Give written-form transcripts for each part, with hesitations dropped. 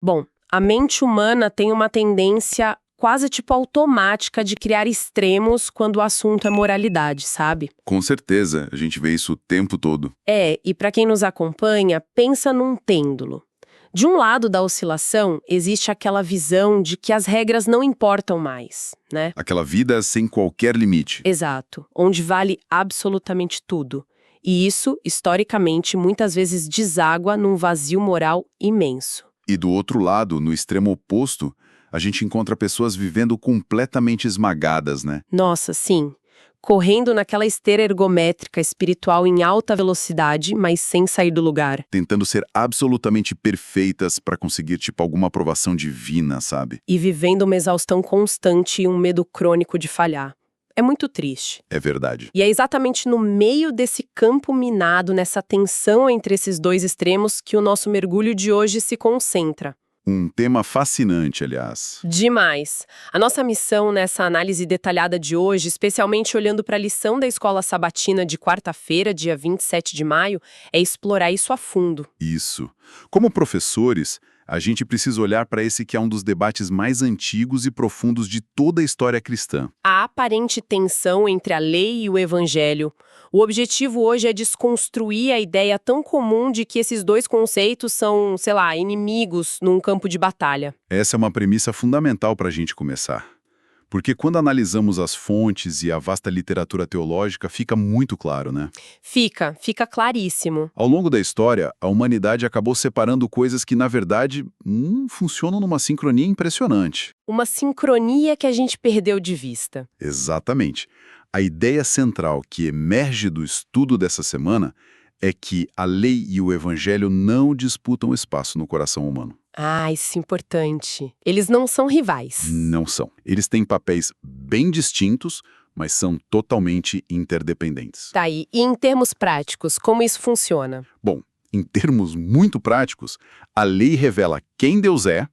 Bom, a mente humana tem uma tendência quase tipo automática de criar extremos quando o assunto é moralidade, sabe? Com certeza, a gente vê isso o tempo todo. E para quem nos acompanha, pensa num pêndulo. De um lado da oscilação, existe aquela visão de que as regras não importam mais, né? Aquela vida sem qualquer limite. Exato, onde vale absolutamente tudo. E isso, historicamente, muitas vezes deságua num vazio moral imenso. E do outro lado, no extremo oposto, a gente encontra pessoas vivendo completamente esmagadas, né? Nossa, sim. Correndo naquela esteira ergométrica espiritual em alta velocidade, mas sem sair do lugar. Tentando ser absolutamente perfeitas para conseguir, tipo, alguma aprovação divina, sabe? E vivendo uma exaustão constante e um medo crônico de falhar. É muito triste. É verdade. E é exatamente no meio desse campo minado, nessa tensão entre esses dois extremos, que o nosso mergulho de hoje se concentra. Um tema fascinante, aliás. Demais. A nossa missão nessa análise detalhada de hoje, especialmente olhando para a lição da Escola Sabatina de quarta-feira, dia 27 de maio, é explorar isso a fundo. Isso. Como professores, a gente precisa olhar para esse que é um dos debates mais antigos e profundos de toda a história cristã. A aparente tensão entre a lei e o evangelho. O objetivo hoje é desconstruir a ideia tão comum de que esses dois conceitos são, sei lá, inimigos num campo de batalha. Essa é uma premissa fundamental para a gente começar. Porque quando analisamos as fontes e a vasta literatura teológica, fica muito claro, né? Fica claríssimo. Ao longo da história, a humanidade acabou separando coisas que, na verdade, funcionam numa sincronia impressionante. Uma sincronia que a gente perdeu de vista. Exatamente. A ideia central que emerge do estudo dessa semana é que a lei e o evangelho não disputam espaço no coração humano. Ah, isso é importante. Eles não são rivais. Não são. Eles têm papéis bem distintos, mas são totalmente interdependentes. Tá aí. E em termos práticos, como isso funciona? Bom, em termos muito práticos, a lei revela quem Deus é,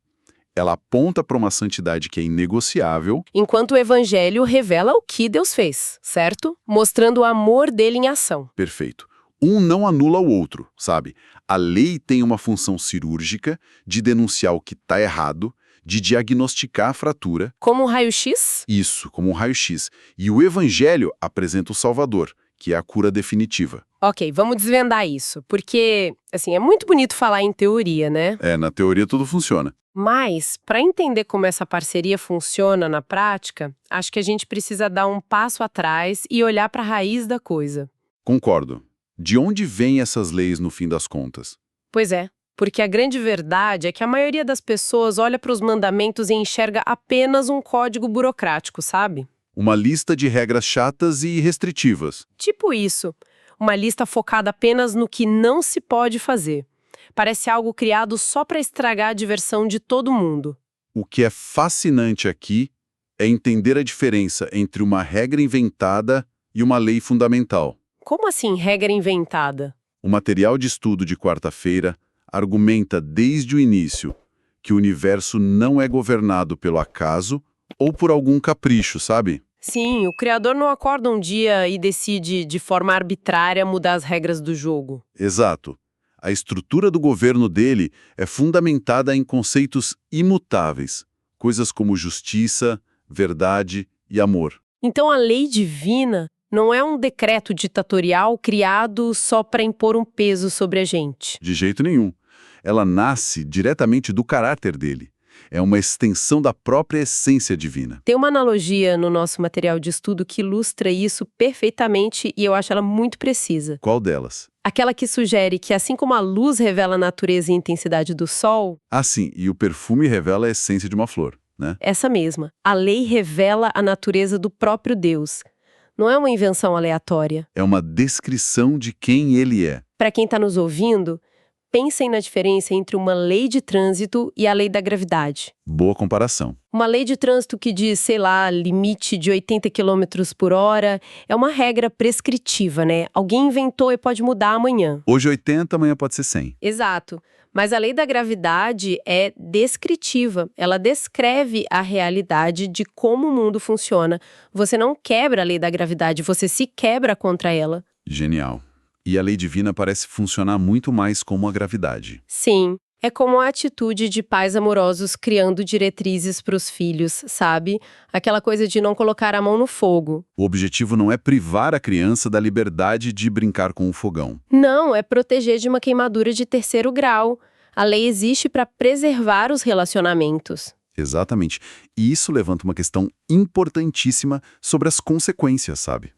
ela aponta para uma santidade que é inegociável. Enquanto o evangelho revela o que Deus fez, certo? Mostrando o amor dele em ação. Perfeito. Um não anula o outro, sabe? A lei tem uma função cirúrgica de denunciar o que está errado, de diagnosticar a fratura. Como um raio-x? Isso, como um raio-x. E o evangelho apresenta o Salvador, que é a cura definitiva. Ok, vamos desvendar isso, porque, assim, é muito bonito falar em teoria, né? Na teoria tudo funciona. Mas, para entender como essa parceria funciona na prática, acho que a gente precisa dar um passo atrás e olhar para a raiz da coisa. Concordo. De onde vêm essas leis no fim das contas? Pois é, porque a grande verdade é que a maioria das pessoas olha para os mandamentos e enxerga apenas um código burocrático, sabe? Uma lista de regras chatas e restritivas. Tipo isso, uma lista focada apenas no que não se pode fazer. Parece algo criado só para estragar a diversão de todo mundo. O que é fascinante aqui é entender a diferença entre uma regra inventada e uma lei fundamental. Como assim, regra inventada? O material de estudo de quarta-feira argumenta desde o início que o universo não é governado pelo acaso ou por algum capricho, sabe? Sim, o criador não acorda um dia e decide, de forma arbitrária, mudar as regras do jogo. Exato. A estrutura do governo dele é fundamentada em conceitos imutáveis, coisas como justiça, verdade e amor. Então a lei divina não é um decreto ditatorial criado só para impor um peso sobre a gente. De jeito nenhum. Ela nasce diretamente do caráter dele. É uma extensão da própria essência divina. Tem uma analogia no nosso material de estudo que ilustra isso perfeitamente e eu acho ela muito precisa. Qual delas? Aquela que sugere que assim como a luz revela a natureza e a intensidade do sol... Ah, sim, e o perfume revela a essência de uma flor, né? Essa mesma. A lei revela a natureza do próprio Deus. Não é uma invenção aleatória. É uma descrição de quem ele é. Para quem está nos ouvindo, pensem na diferença entre uma lei de trânsito e a lei da gravidade. Boa comparação. Uma lei de trânsito que diz, sei lá, limite de 80 km por hora, é uma regra prescritiva, né? Alguém inventou e pode mudar amanhã. Hoje 80, amanhã pode ser 100. Exato. Mas a lei da gravidade é descritiva. Ela descreve a realidade de como o mundo funciona. Você não quebra a lei da gravidade, você se quebra contra ela. Genial. E a lei divina parece funcionar muito mais como a gravidade. Sim. É como a atitude de pais amorosos criando diretrizes para os filhos, sabe? Aquela coisa de não colocar a mão no fogo. O objetivo não é privar a criança da liberdade de brincar com o fogão. Não, é proteger de uma queimadura de terceiro grau. A lei existe para preservar os relacionamentos. Exatamente. E isso levanta uma questão importantíssima sobre as consequências, sabe?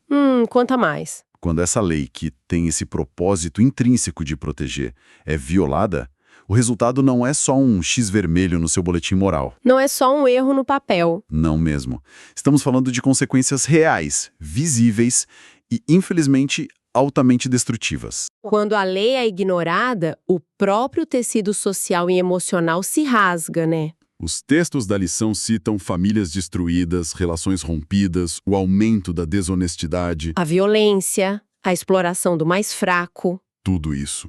Conta mais. Quando essa lei, que tem esse propósito intrínseco de proteger, é violada, o resultado não é só um X vermelho no seu boletim moral. Não é só um erro no papel. Não mesmo. Estamos falando de consequências reais, visíveis e, infelizmente, altamente destrutivas. Quando a lei é ignorada, o próprio tecido social e emocional se rasga, né? Os textos da lição citam famílias destruídas, relações rompidas, o aumento da desonestidade. A violência, a exploração do mais fraco. Tudo isso.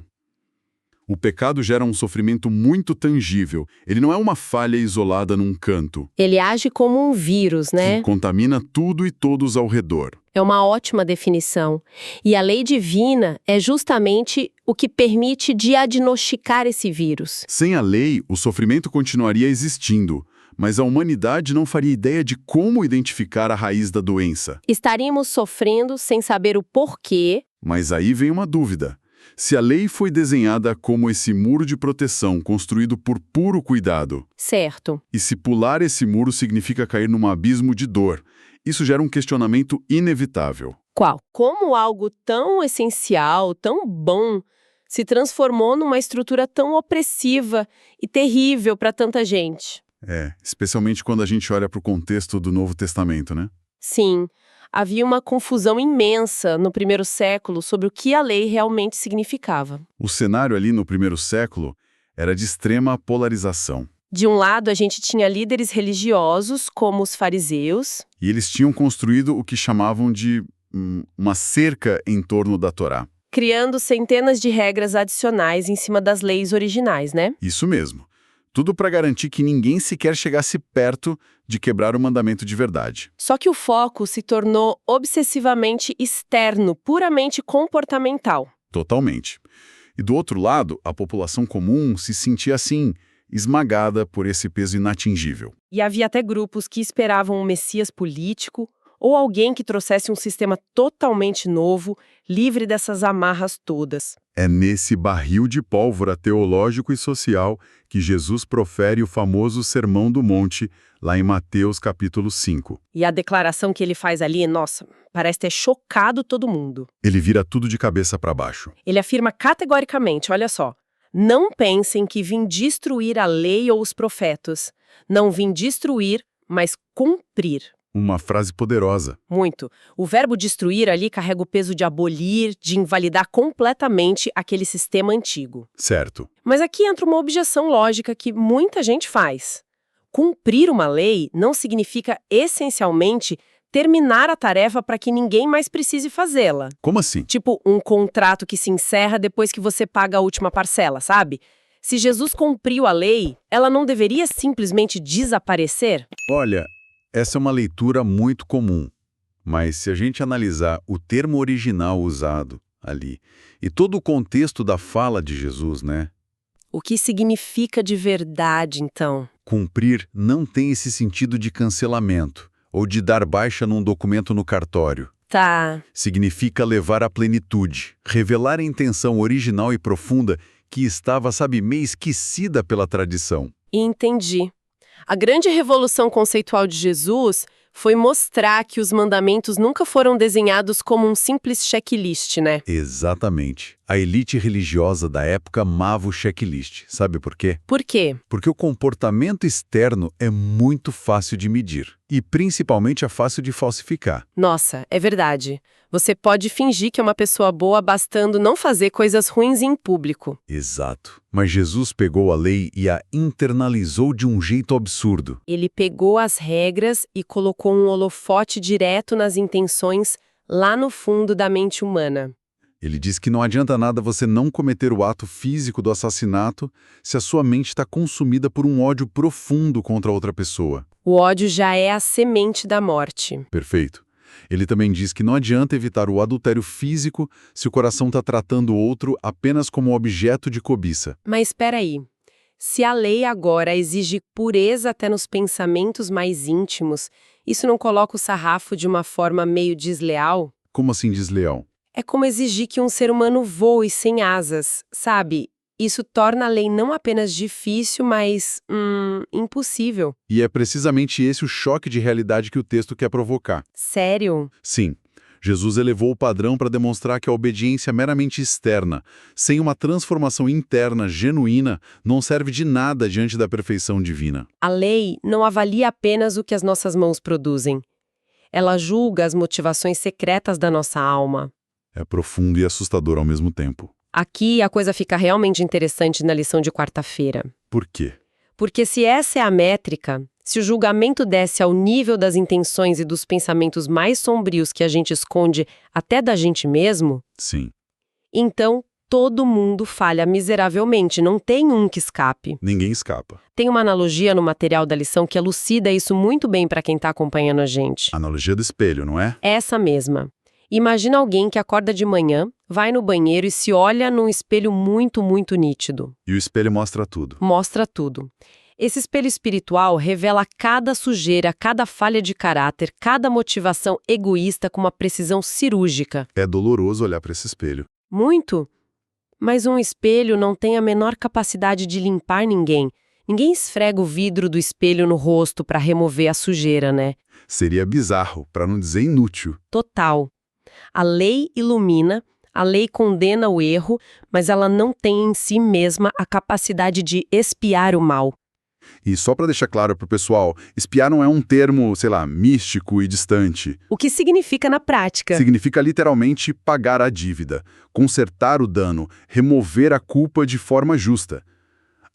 O pecado gera um sofrimento muito tangível. Ele não é uma falha isolada num canto. Ele age como um vírus, né? Que contamina tudo e todos ao redor. É uma ótima definição. E a lei divina é justamente o que permite diagnosticar esse vírus. Sem a lei, o sofrimento continuaria existindo, mas a humanidade não faria ideia de como identificar a raiz da doença. Estaríamos sofrendo sem saber o porquê. Mas aí vem uma dúvida. Se a lei foi desenhada como esse muro de proteção construído por puro cuidado, Certo. e se pular esse muro significa cair num abismo de dor, isso gera um questionamento inevitável. Qual? Como algo tão essencial, tão bom, se transformou numa estrutura tão opressiva e terrível para tanta gente? Especialmente quando a gente olha para o contexto do Novo Testamento, né? Sim, havia uma confusão imensa no primeiro século sobre o que a lei realmente significava. O cenário ali no primeiro século era de extrema polarização. De um lado, a gente tinha líderes religiosos, como os fariseus, E eles tinham construído o que chamavam de uma cerca em torno da Torá. criando centenas de regras adicionais em cima das leis originais, né? Isso mesmo. Tudo para garantir que ninguém sequer chegasse perto de quebrar o mandamento de verdade. Só que o foco se tornou obsessivamente externo, puramente comportamental. Totalmente. E do outro lado, a população comum se sentia assim, esmagada por esse peso inatingível. E havia até grupos que esperavam um messias político ou alguém que trouxesse um sistema totalmente novo, livre dessas amarras todas. É nesse barril de pólvora teológico e social que Jesus profere o famoso Sermão do Monte, lá em Mateus capítulo 5. E a declaração que ele faz ali, nossa, parece ter chocado todo mundo. Ele vira tudo de cabeça para baixo. Ele afirma categoricamente, olha só, não pensem que vim destruir a lei ou os profetas. Não vim destruir, mas cumprir. Uma frase poderosa. Muito. O verbo destruir ali carrega o peso de abolir, de invalidar completamente aquele sistema antigo. Certo. Mas aqui entra uma objeção lógica que muita gente faz. Cumprir uma lei não significa, essencialmente, terminar a tarefa para que ninguém mais precise fazê-la. Como assim? Tipo um contrato que se encerra depois que você paga a última parcela, sabe? Se Jesus cumpriu a lei, ela não deveria simplesmente desaparecer? Olha, essa é uma leitura muito comum. Mas se a gente analisar o termo original usado ali e todo o contexto da fala de Jesus, né? O que significa de verdade, então? Cumprir não tem esse sentido de cancelamento ou de dar baixa num documento no cartório. Tá. Significa levar à plenitude, revelar a intenção original e profunda que estava, sabe, meio esquecida pela tradição. Entendi. A grande revolução conceitual de Jesus foi mostrar que os mandamentos nunca foram desenhados como um simples checklist, né? Exatamente. A elite religiosa da época amava o checklist. Sabe por quê? Por quê? Porque o comportamento externo é muito fácil de medir. E principalmente é fácil de falsificar. Nossa, é verdade. Você pode fingir que é uma pessoa boa bastando não fazer coisas ruins em público. Exato. Mas Jesus pegou a lei e a internalizou de um jeito absurdo. Ele pegou as regras e colocou um holofote direto nas intenções lá no fundo da mente humana. Ele diz que não adianta nada você não cometer o ato físico do assassinato se a sua mente está consumida por um ódio profundo contra outra pessoa. O ódio já é a semente da morte. Perfeito. Ele também diz que não adianta evitar o adultério físico se o coração está tratando o outro apenas como objeto de cobiça. Mas espera aí. Se a lei agora exige pureza até nos pensamentos mais íntimos, isso não coloca o sarrafo de uma forma meio desleal? Como assim desleal? É como exigir que um ser humano voe sem asas, sabe? Isso torna a lei não apenas difícil, mas, impossível. E é precisamente esse o choque de realidade que o texto quer provocar. Sério? Sim, Jesus elevou o padrão para demonstrar que a obediência meramente externa, sem uma transformação interna genuína, não serve de nada diante da perfeição divina. A lei não avalia apenas o que as nossas mãos produzem. Ela julga as motivações secretas da nossa alma. É profundo e assustador ao mesmo tempo. Aqui a coisa fica realmente interessante na lição de quarta-feira. Por quê? Porque se essa é a métrica, se o julgamento desce ao nível das intenções e dos pensamentos mais sombrios que a gente esconde até da gente mesmo, Sim. então todo mundo falha miseravelmente, não tem um que escape. Ninguém escapa. Tem uma analogia no material da lição que elucida isso muito bem para quem está acompanhando a gente. Analogia do espelho, não é? Essa mesma. Imagina alguém que acorda de manhã, vai no banheiro e se olha num espelho muito, muito nítido. E o espelho mostra tudo. Mostra tudo. Esse espelho espiritual revela cada sujeira, cada falha de caráter, cada motivação egoísta com uma precisão cirúrgica. É doloroso olhar para esse espelho. Muito. Mas um espelho não tem a menor capacidade de limpar ninguém. Ninguém esfrega o vidro do espelho no rosto para remover a sujeira, né? Seria bizarro, para não dizer inútil. Total. A lei ilumina, a lei condena o erro, mas ela não tem em si mesma a capacidade de expiar o mal. E só para deixar claro para o pessoal, espiar não é um termo, sei lá, místico e distante. O que significa na prática? Significa literalmente pagar a dívida, consertar o dano, remover a culpa de forma justa.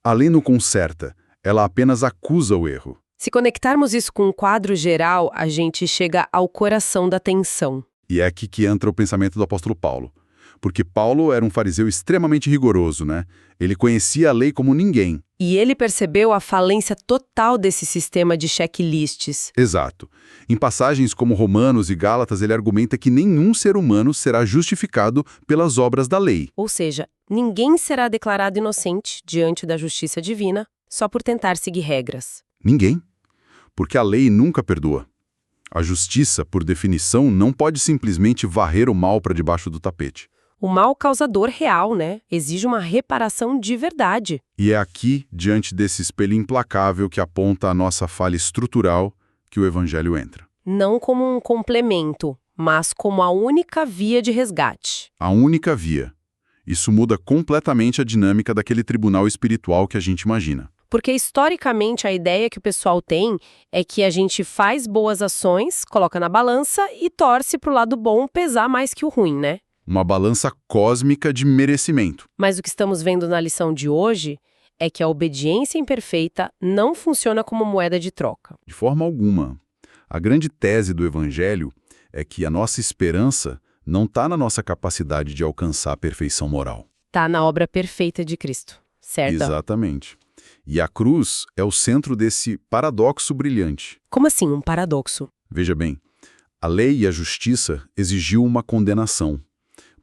A lei não conserta, ela apenas acusa o erro. Se conectarmos isso com um quadro geral, a gente chega ao coração da tensão. E é aqui que entra o pensamento do apóstolo Paulo. Porque Paulo era um fariseu extremamente rigoroso, né? Ele conhecia a lei como ninguém. E ele percebeu a falência total desse sistema de checklists. Exato. Em passagens como Romanos e Gálatas, ele argumenta que nenhum ser humano será justificado pelas obras da lei. Ou seja, ninguém será declarado inocente diante da justiça divina só por tentar seguir regras. Ninguém. Porque a lei nunca perdoa. A justiça, por definição, não pode simplesmente varrer o mal para debaixo do tapete. O mal causador real, né? Exige uma reparação de verdade. E é aqui, diante desse espelho implacável que aponta a nossa falha estrutural, que o Evangelho entra. Não como um complemento, mas como a única via de resgate. A única via. Isso muda completamente a dinâmica daquele tribunal espiritual que a gente imagina. Porque, historicamente, a ideia que o pessoal tem é que a gente faz boas ações, coloca na balança e torce para o lado bom pesar mais que o ruim, né? Uma balança cósmica de merecimento. Mas o que estamos vendo na lição de hoje é que a obediência imperfeita não funciona como moeda de troca. De forma alguma. A grande tese do Evangelho é que a nossa esperança não está na nossa capacidade de alcançar a perfeição moral. Tá na obra perfeita de Cristo, certo? Exatamente. E a cruz é o centro desse paradoxo brilhante. Como assim um paradoxo? Veja bem, a lei e a justiça exigiu uma condenação.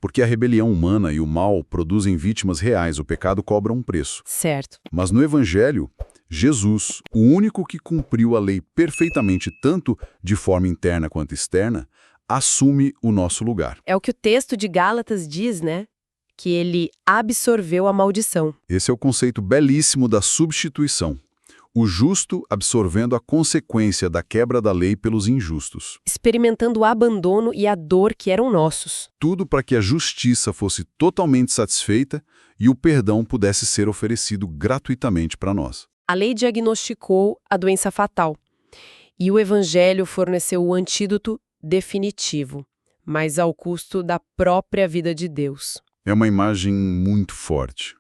Porque a rebelião humana e o mal produzem vítimas reais, o pecado cobra um preço. Certo. Mas no Evangelho, Jesus, o único que cumpriu a lei perfeitamente tanto de forma interna quanto externa, assume o nosso lugar. É o que o texto de Gálatas diz, né? Que ele absorveu a maldição. Esse é o conceito belíssimo da substituição. O justo absorvendo a consequência da quebra da lei pelos injustos. Experimentando o abandono e a dor que eram nossos. Tudo para que a justiça fosse totalmente satisfeita e o perdão pudesse ser oferecido gratuitamente para nós. A lei diagnosticou a doença fatal. E o Evangelho forneceu o antídoto definitivo, mas ao custo da própria vida de Deus. É uma imagem muito forte.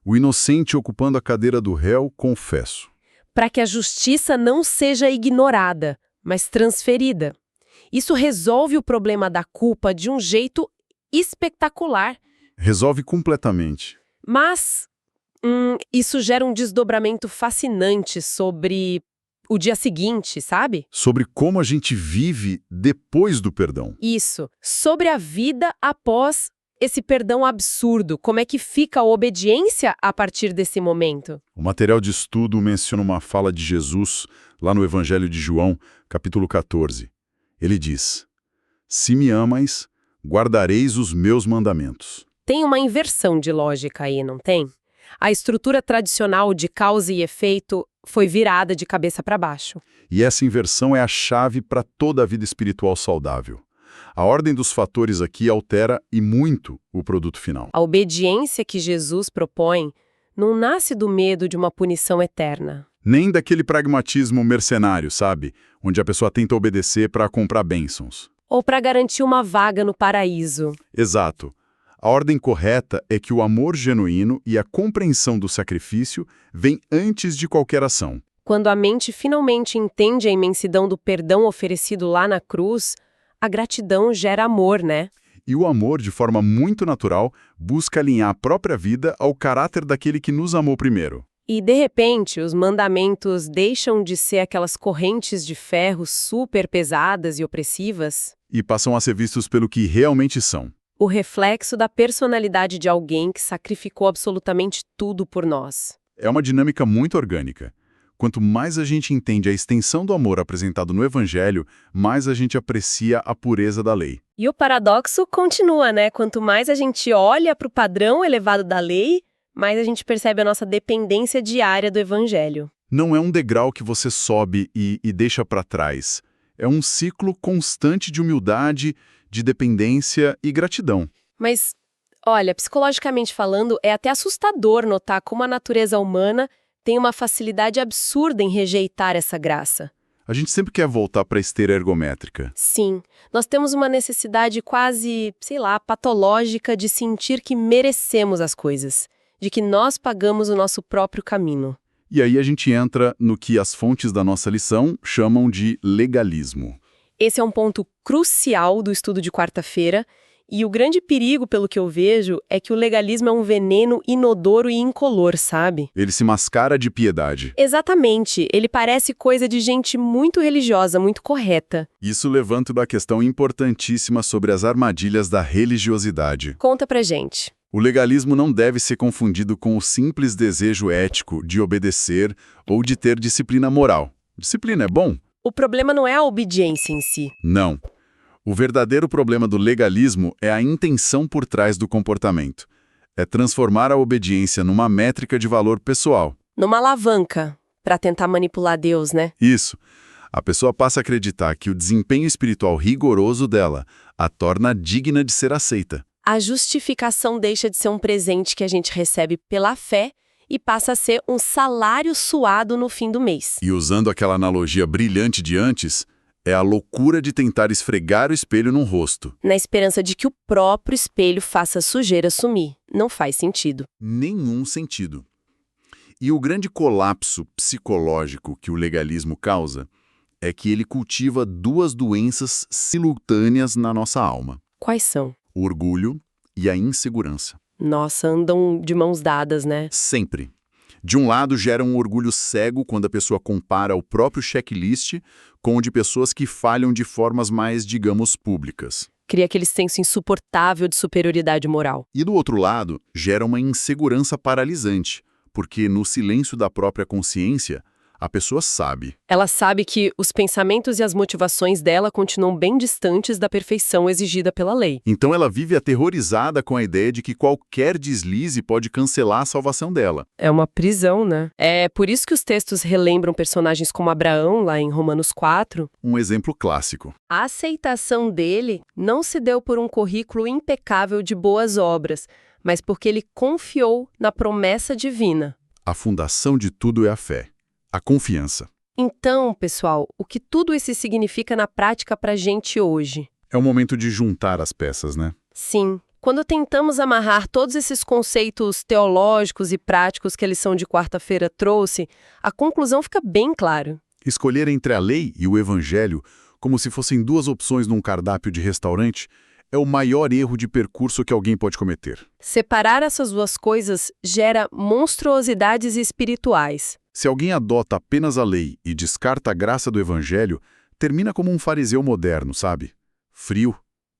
O inocente ocupando a cadeira do réu, confesso. Para que a justiça não seja ignorada, mas transferida. Isso resolve o problema da culpa de um jeito espetacular. Resolve completamente. Mas isso gera um desdobramento fascinante sobre o dia seguinte, sabe? Sobre como a gente vive depois do perdão. Isso. Sobre a vida após esse perdão absurdo, como é que fica a obediência a partir desse momento? O material de estudo menciona uma fala de Jesus lá no Evangelho de João, capítulo 14. Ele diz: "Se me amais, guardareis os meus mandamentos." Tem uma inversão de lógica aí, não tem? A estrutura tradicional de causa e efeito foi virada de cabeça para baixo. E essa inversão é a chave para toda a vida espiritual saudável. A ordem dos fatores aqui altera e muito o produto final. A obediência que Jesus propõe não nasce do medo de uma punição eterna. Nem daquele pragmatismo mercenário, sabe? Onde a pessoa tenta obedecer para comprar bênçãos. Ou para garantir uma vaga no paraíso. Exato. A ordem correta é que o amor genuíno e a compreensão do sacrifício vem antes de qualquer ação. Quando a mente finalmente entende a imensidão do perdão oferecido lá na cruz, a gratidão gera amor, né? E o amor, de forma muito natural, busca alinhar a própria vida ao caráter daquele que nos amou primeiro. E, de repente, os mandamentos deixam de ser aquelas correntes de ferro super pesadas e opressivas. E passam a ser vistos pelo que realmente são. O reflexo da personalidade de alguém que sacrificou absolutamente tudo por nós. É uma dinâmica muito orgânica. Quanto mais a gente entende a extensão do amor apresentado no Evangelho, mais a gente aprecia a pureza da lei. E o paradoxo continua, né? Quanto mais a gente olha para o padrão elevado da lei, mais a gente percebe a nossa dependência diária do Evangelho. Não é um degrau que você sobe e deixa para trás. É um ciclo constante de humildade, de dependência e gratidão. Mas, olha, psicologicamente falando, é até assustador notar como a natureza humana tem uma facilidade absurda em rejeitar essa graça. A gente sempre quer voltar para a esteira ergométrica. Sim, nós temos uma necessidade quase, patológica de sentir que merecemos as coisas, de que nós pagamos o nosso próprio caminho. E aí a gente entra no que as fontes da nossa lição chamam de legalismo. Esse é um ponto crucial do estudo de quarta-feira, e o grande perigo, pelo que eu vejo, é que o legalismo é um veneno inodoro e incolor, sabe? Ele se mascara de piedade. Exatamente, ele parece coisa de gente muito religiosa, muito correta. Isso levanta uma questão importantíssima sobre as armadilhas da religiosidade. Conta pra gente. O legalismo não deve ser confundido com o simples desejo ético de obedecer ou de ter disciplina moral. Disciplina é bom? O problema não é a obediência em si. Não. O verdadeiro problema do legalismo é a intenção por trás do comportamento. É transformar a obediência numa métrica de valor pessoal. Numa alavanca, para tentar manipular Deus, né? Isso. A pessoa passa a acreditar que o desempenho espiritual rigoroso dela a torna digna de ser aceita. A justificação deixa de ser um presente que a gente recebe pela fé e passa a ser um salário suado no fim do mês. E usando aquela analogia brilhante de antes, é a loucura de tentar esfregar o espelho no rosto. Na esperança de que o próprio espelho faça a sujeira sumir. Não faz sentido. Nenhum sentido. E o grande colapso psicológico que o legalismo causa é que ele cultiva duas doenças simultâneas na nossa alma. Quais são? O orgulho e a insegurança. Nossa, andam de mãos dadas, né? Sempre. De um lado, gera um orgulho cego quando a pessoa compara o próprio checklist com o de pessoas que falham de formas mais, digamos, públicas. Cria aquele senso insuportável de superioridade moral. E do outro lado, gera uma insegurança paralisante, porque no silêncio da própria consciência, a pessoa sabe. Ela sabe que os pensamentos e as motivações dela continuam bem distantes da perfeição exigida pela lei. Então ela vive aterrorizada com a ideia de que qualquer deslize pode cancelar a salvação dela. É uma prisão, né? É por isso que os textos relembram personagens como Abraão, lá em Romanos 4. Um exemplo clássico. A aceitação dele não se deu por um currículo impecável de boas obras, mas porque ele confiou na promessa divina. A fundação de tudo é a fé. A confiança. Então, pessoal, o que tudo isso significa na prática pra gente hoje? É o momento de juntar as peças, né? Sim. Quando tentamos amarrar todos esses conceitos teológicos e práticos que a lição de quarta-feira trouxe, a conclusão fica bem clara. Escolher entre a lei e o evangelho, como se fossem duas opções num cardápio de restaurante, é o maior erro de percurso que alguém pode cometer. Separar essas duas coisas gera monstruosidades espirituais. Se alguém adota apenas a lei e descarta a graça do evangelho, termina como um fariseu moderno, sabe? Frio,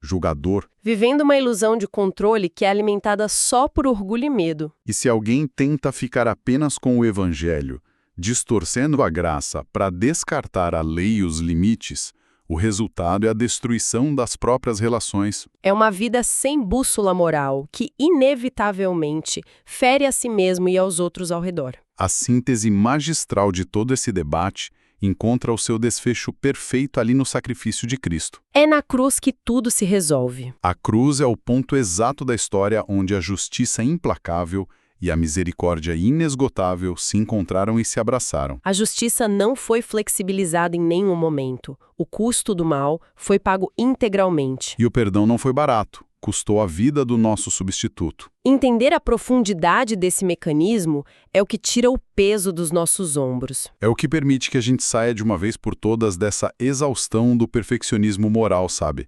julgador. Vivendo uma ilusão de controle que é alimentada só por orgulho e medo. E se alguém tenta ficar apenas com o Evangelho, distorcendo a graça para descartar a lei e os limites, o resultado é a destruição das próprias relações. É uma vida sem bússola moral, que inevitavelmente fere a si mesmo e aos outros ao redor. A síntese magistral de todo esse debate encontra o seu desfecho perfeito ali no sacrifício de Cristo. É na cruz que tudo se resolve. A cruz é o ponto exato da história onde a justiça implacável e a misericórdia inesgotável se encontraram e se abraçaram. A justiça não foi flexibilizada em nenhum momento. O custo do mal foi pago integralmente. E o perdão não foi barato, custou a vida do nosso substituto. Entender a profundidade desse mecanismo é o que tira o peso dos nossos ombros. É o que permite que a gente saia de uma vez por todas dessa exaustão do perfeccionismo moral, sabe?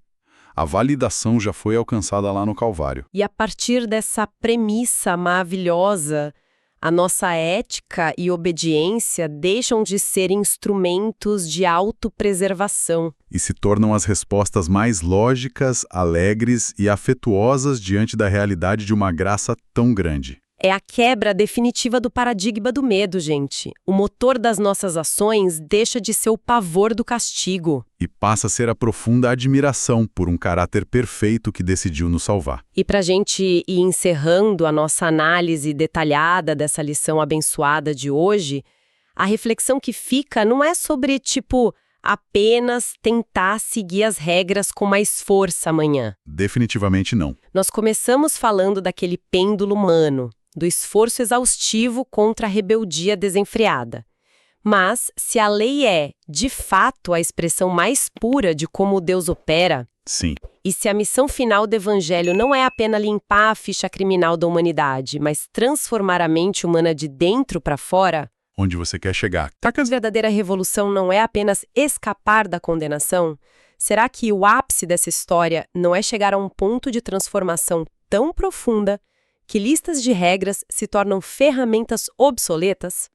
A validação já foi alcançada lá no Calvário. E a partir dessa premissa maravilhosa, a nossa ética e obediência deixam de ser instrumentos de autopreservação. E se tornam as respostas mais lógicas, alegres e afetuosas diante da realidade de uma graça tão grande. É a quebra definitiva do paradigma do medo, gente. O motor das nossas ações deixa de ser o pavor do castigo. E passa a ser a profunda admiração por um caráter perfeito que decidiu nos salvar. E para a gente ir encerrando a nossa análise detalhada dessa lição abençoada de hoje, a reflexão que fica não é sobre, apenas tentar seguir as regras com mais força amanhã. Definitivamente não. Nós começamos falando daquele pêndulo humano, do esforço exaustivo contra a rebeldia desenfreada. Mas, se a lei é, de fato, a expressão mais pura de como Deus opera, sim. E se a missão final do Evangelho não é apenas limpar a ficha criminal da humanidade, mas transformar a mente humana de dentro para fora, onde você quer chegar? A verdadeira revolução não é apenas escapar da condenação? Será que o ápice dessa história não é chegar a um ponto de transformação tão profunda que listas de regras se tornam ferramentas obsoletas?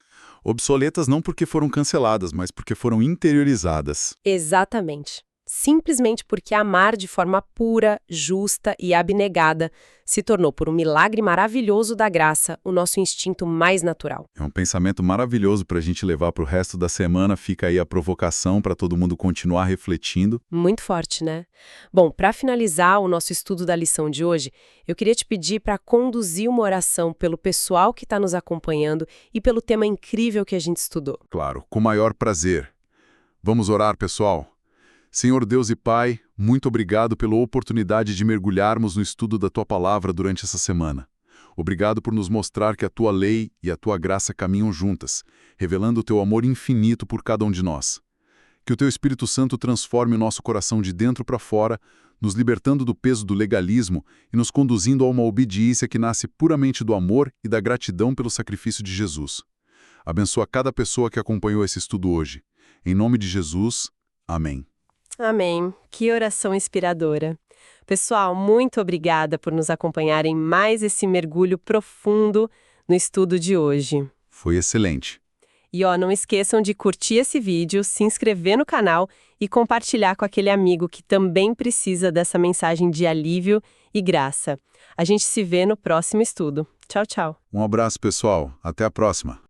Obsoletas não porque foram canceladas, mas porque foram interiorizadas. Exatamente. Simplesmente porque amar de forma pura, justa e abnegada se tornou, por um milagre maravilhoso da graça, o nosso instinto mais natural. É um pensamento maravilhoso para a gente levar para o resto da semana. Fica aí a provocação para todo mundo continuar refletindo. Muito forte, né? Bom, para finalizar o nosso estudo da lição de hoje, eu queria te pedir para conduzir uma oração pelo pessoal que está nos acompanhando e pelo tema incrível que a gente estudou. Claro, com o maior prazer. Vamos orar, pessoal? Senhor Deus e Pai, muito obrigado pela oportunidade de mergulharmos no estudo da Tua Palavra durante essa semana. Obrigado por nos mostrar que a Tua lei e a Tua graça caminham juntas, revelando o Teu amor infinito por cada um de nós. Que o Teu Espírito Santo transforme o nosso coração de dentro para fora, nos libertando do peso do legalismo e nos conduzindo a uma obediência que nasce puramente do amor e da gratidão pelo sacrifício de Jesus. Abençoa cada pessoa que acompanhou esse estudo hoje. Em nome de Jesus, amém. Amém. Que oração inspiradora. Pessoal, muito obrigada por nos acompanhar em mais esse mergulho profundo no estudo de hoje. Foi excelente. E não esqueçam de curtir esse vídeo, se inscrever no canal e compartilhar com aquele amigo que também precisa dessa mensagem de alívio e graça. A gente se vê no próximo estudo. Tchau, tchau. Um abraço, pessoal. Até a próxima.